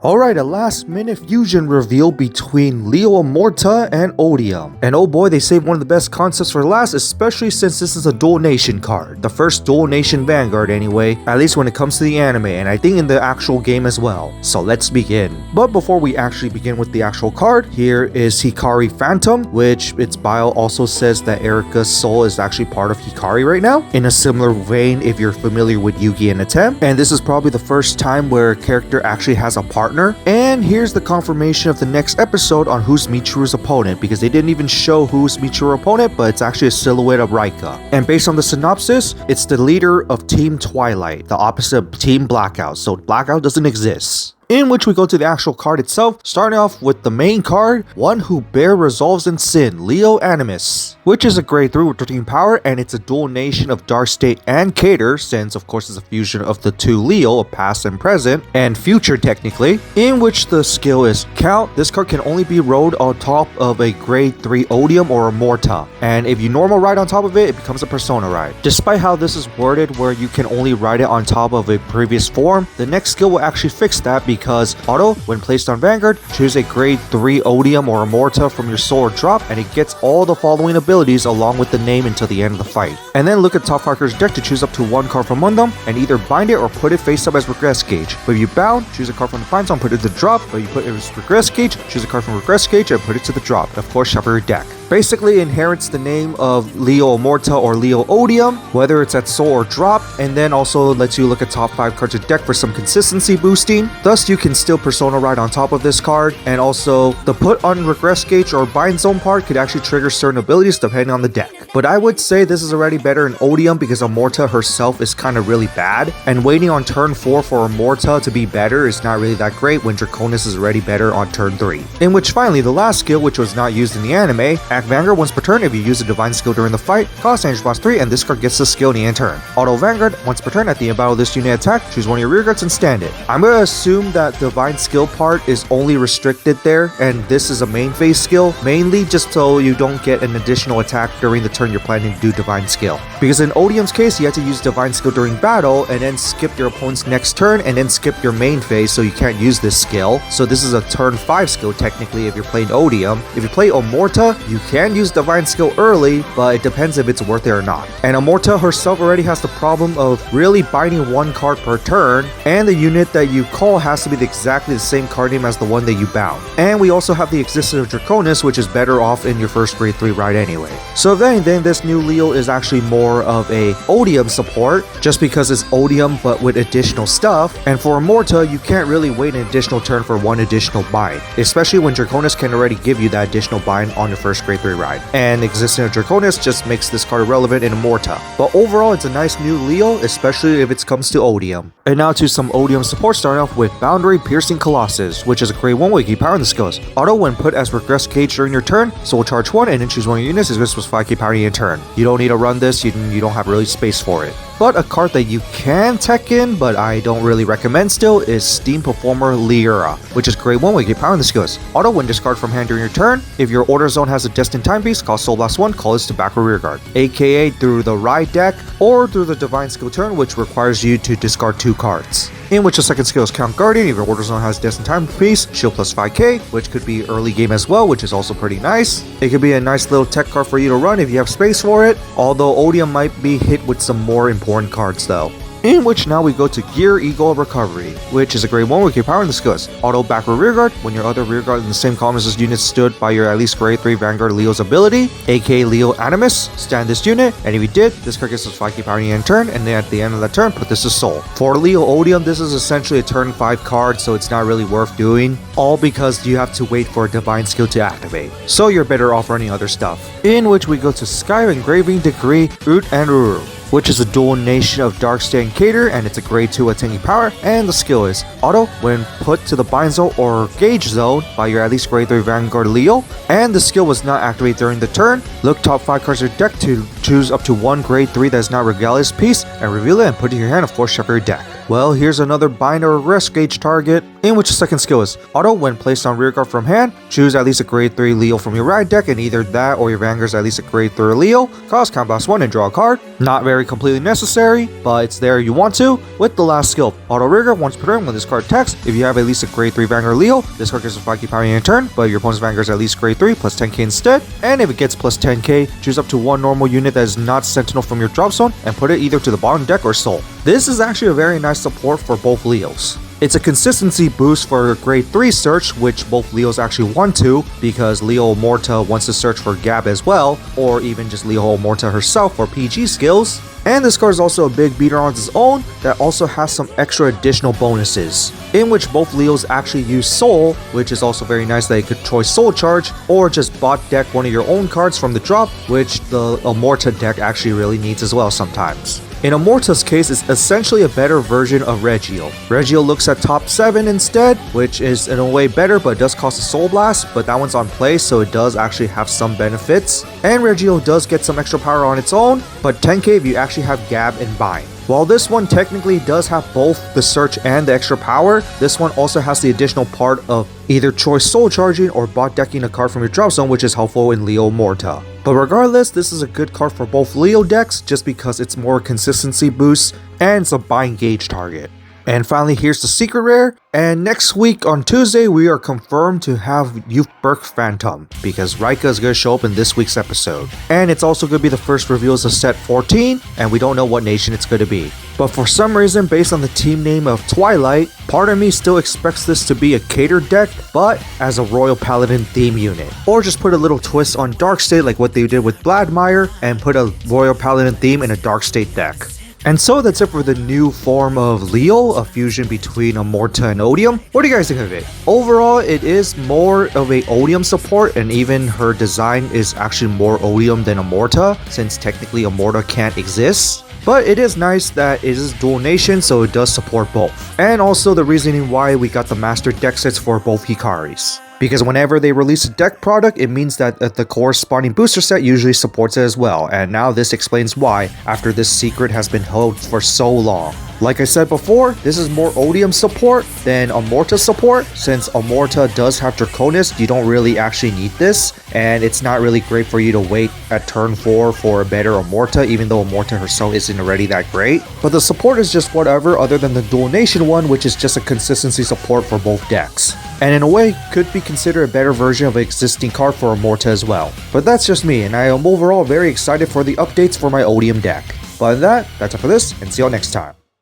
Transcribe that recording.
Alright, a last minute fusion reveal between Liael, Amorta and Odium. And oh boy, they saved one of the best concepts for last, especially since this is a dual nation card. The first dual nation Vanguard anyway, at least when it comes to the anime, and I think in the actual game as well. So let's begin. But before we actually begin with the actual card, here is Hikari Phantom, which its bio also says that Erika's soul is actually part of Hikari right now. In a similar vein if you're familiar with Yugi and Atem. And this is probably the first time where a character actually has a partner. And here's the confirmation of the next episode on who's Michiru's opponent, because they didn't even show who's Michiru's opponent, but it's actually a silhouette of Raika. And based on the synopsis, it's the leader of Team Twilight, the opposite of Team Blackout, so Blackout doesn't exist. In which we go to the actual card itself, starting off with the main card, one who bear resolves in sin, Liael Animus, which is a grade 3 with 13 power, and it's a dual nation of Dark State and Cater, since of course it's a fusion of the two Liael, past and present, and future technically, in which the skill is Count. This card can only be rolled on top of a grade 3 Odium or Amorta, and if you normal ride on top of it, it becomes a Persona ride. Despite how this is worded where you can only ride it on top of a previous form, the next skill will actually fix that, because auto, when placed on Vanguard, choose a grade 3 Odium or Amorta from your sword drop, and it gets all the following abilities along with the name until the end of the fight. And then look at top 5 cards deck to choose up to one card from among them, and either bind it or put it face up as regress gauge. But if you bound, choose a card from the bind zone, put it to the drop, but you put it as regress gauge, choose a card from regress gauge and put it to the drop. And of course, shuffle your deck. Basically inherits the name of Liael Amorta or Liael Odium, whether it's at soul or drop, and then also lets you look at top 5 cards of deck for some consistency boosting. Thus, you can still Persona ride on top of this card, and also the put on regress gauge or bind zone part could actually trigger certain abilities depending on the deck. But I would say this is already better in Odium because Amorta herself is kind of really bad, and waiting on turn 4 for Amorta to be better is not really that great when Draconis is already better on turn 3. In which finally the last skill, which was not used in the anime, Act Vanguard once per turn if you use a divine skill during the fight, cost damage plus 3, and this card gets the skill in the end turn. Auto Vanguard once per turn at the end battle of this unit attack, choose one of your rear guards and stand it. I'm gonna assume that divine skill part is only restricted there, and this is a main phase skill, mainly just so you don't get an additional attack during the turn you're planning to do divine skill. Because in Odium's case, you have to use divine skill during battle and then skip your opponent's next turn and then skip your main phase, so you can't use this skill. So this is a turn 5 skill technically if you're playing Odium. If you play Amorta, you can use divine skill early, but it depends if it's worth it or not. And Amorta herself already has the problem of really binding one card per turn, and the unit that you call has to be exactly the same card name as the one that you bound. And we also have the existence of Draconis, which is better off in your first grade 3 ride anyway. So if anything, this new Liael is actually more of a Odium support, just because it's Odium but with additional stuff. And for Amorta, you can't really wait an additional turn for one additional bind, especially when Draconis can already give you that additional bind on your first grade 3 ride. And existing of Draconis just makes this card irrelevant in Amorta. But overall, it's a nice new Liael, especially if it comes to Odium. And now to some Odium support, starting off with Boundary Piercing Colossus, which is a grade 1 with power in the skills. Auto, when put as regress gauge during your turn, soul charge 1 and then choose one of your units, is this plus 5k power in your turn. You don't need to run this, you don't have really space for it. But a card that you can tech in, but I don't really recommend still, is Steam Performer Liera, which is grade 1 with power in the skills. Auto, when discard from hand during your turn, if your order zone has a destined timepiece, call Soul Blast 1, call this to back or rear guard, aka through the ride deck or through the divine skill turn, which requires you to discard 2 cards. In which the second skill is Count Guardian. If your order zone has destined timepiece, shield plus 5k, which could be early game as well, which is also pretty nice. It could be a nice little tech card for you to run if you have space for it, although Odium might be hit with some more important cards though. In which now we go to Gear Eagle of Recovery, which is a grade 1 with power in the skills. Auto, back or rear guard, when your other rear guard in the same column as this unit stood by your at least grade 3 Vanguard Liael's ability, aka Liael Animus, stand this unit, and if you did, this card gets us 5k power in the end turn, and then at the end of that turn, put this to soul. For Liael Odium, this is essentially a turn 5 card, so it's not really worth doing, all because you have to wait for a divine skill to activate. So you're better off running other stuff. In which we go to Sky Engraving Degree Ut and Uru, which is a dual nation of Dark State and Cater, and it's a grade 2 attaining power, and the skill is Auto, when put to the bind zone or gauge zone by your at least grade 3 Vanguard Liael, and the skill was not activated during the turn, look top 5 cards of your deck to choose up to one grade 3 that is not Regalia's piece, and reveal it and put it in your hand, of course shuffle your deck. Well, here's another bind or rest gauge target, in which the second skill is auto. When placed on rearguard from hand, choose at least a grade 3 Liael from your right deck, and either that or your Vanguard's at least a grade 3 Liael. Cost count blast 1 and draw a card. Not very completely necessary, but it's there you want to. With the last skill, auto rearguard, once per turn when this card attacks, if you have at least a grade 3 Vanguard Liael, this card gets a 5k power in a turn, but your opponent's Vanguard's at least grade 3 plus 10k instead. And if it gets plus 10k, choose up to one normal unit that is not Sentinel from your drop zone and put it either to the bottom deck or soul. This is actually a very nice support for both Liaels. It's a consistency boost for grade 3 search, which both Liaels actually want to, because Liael Amorta wants to search for Gab as well, or even just Liael Amorta herself for PG skills. And this card is also a big beater on its own that also has some extra additional bonuses, in which both Liaels actually use Soul, which is also very nice that you could choice Soul Charge, or just bot deck one of your own cards from the drop, which the Amorta deck actually really needs as well sometimes. In Amorta's case, it's essentially a better version of Liael. Liael looks at top 7 instead, which is in a way better, but it does cost a Soul Blast, but that one's on play, so it does actually have some benefits. And Liael does get some extra power on its own, but 10k if you actually have Gab and Bind. While this one technically does have both the search and the extra power, this one also has the additional part of either choice soul charging or bot decking a card from your drop zone, which is helpful in Liael Amorta. But regardless, this is a good card for both Liael decks just because it's more consistency boost and it's a bind gauge target. And finally, here's the secret rare. And next week on Tuesday, we are confirmed to have Youthberg Phantom, because Rika is going to show up in this week's episode. And it's also going to be the first reveals of set 14, and we don't know what nation it's going to be. But for some reason, based on the team name of Twilight, part of me still expects this to be a catered deck, but as a Royal Paladin theme unit. Or just put a little twist on Dark State like what they did with Vladimir, and put a Royal Paladin theme in a Dark State deck. And so that's it for the new form of Liael, a fusion between Amorta and Odium. What do you guys think of it? Overall, it is more of a Odium support, and even her design is actually more Odium than Amorta, since technically Amorta can't exist. But it is nice that it is dual nation, so it does support both. And also the reasoning why we got the master deck sets for both Hikaris. Because whenever they release a deck product, it means that the corresponding booster set usually supports it as well, and now this explains why, after this secret has been held for so long. Like I said before, this is more Odium support than Amorta support. Since Amorta does have Draconis, you don't really actually need this, and it's not really great for you to wait at turn 4 for a better Amorta, even though Amorta herself isn't already that great. But the support is just whatever, other than the dual nation one, which is just a consistency support for both decks. And in a way, could be considered a better version of an existing card for Amorta as well. But that's just me, and I am overall very excited for the updates for my Odium deck. But that's it for this, and see you all next time.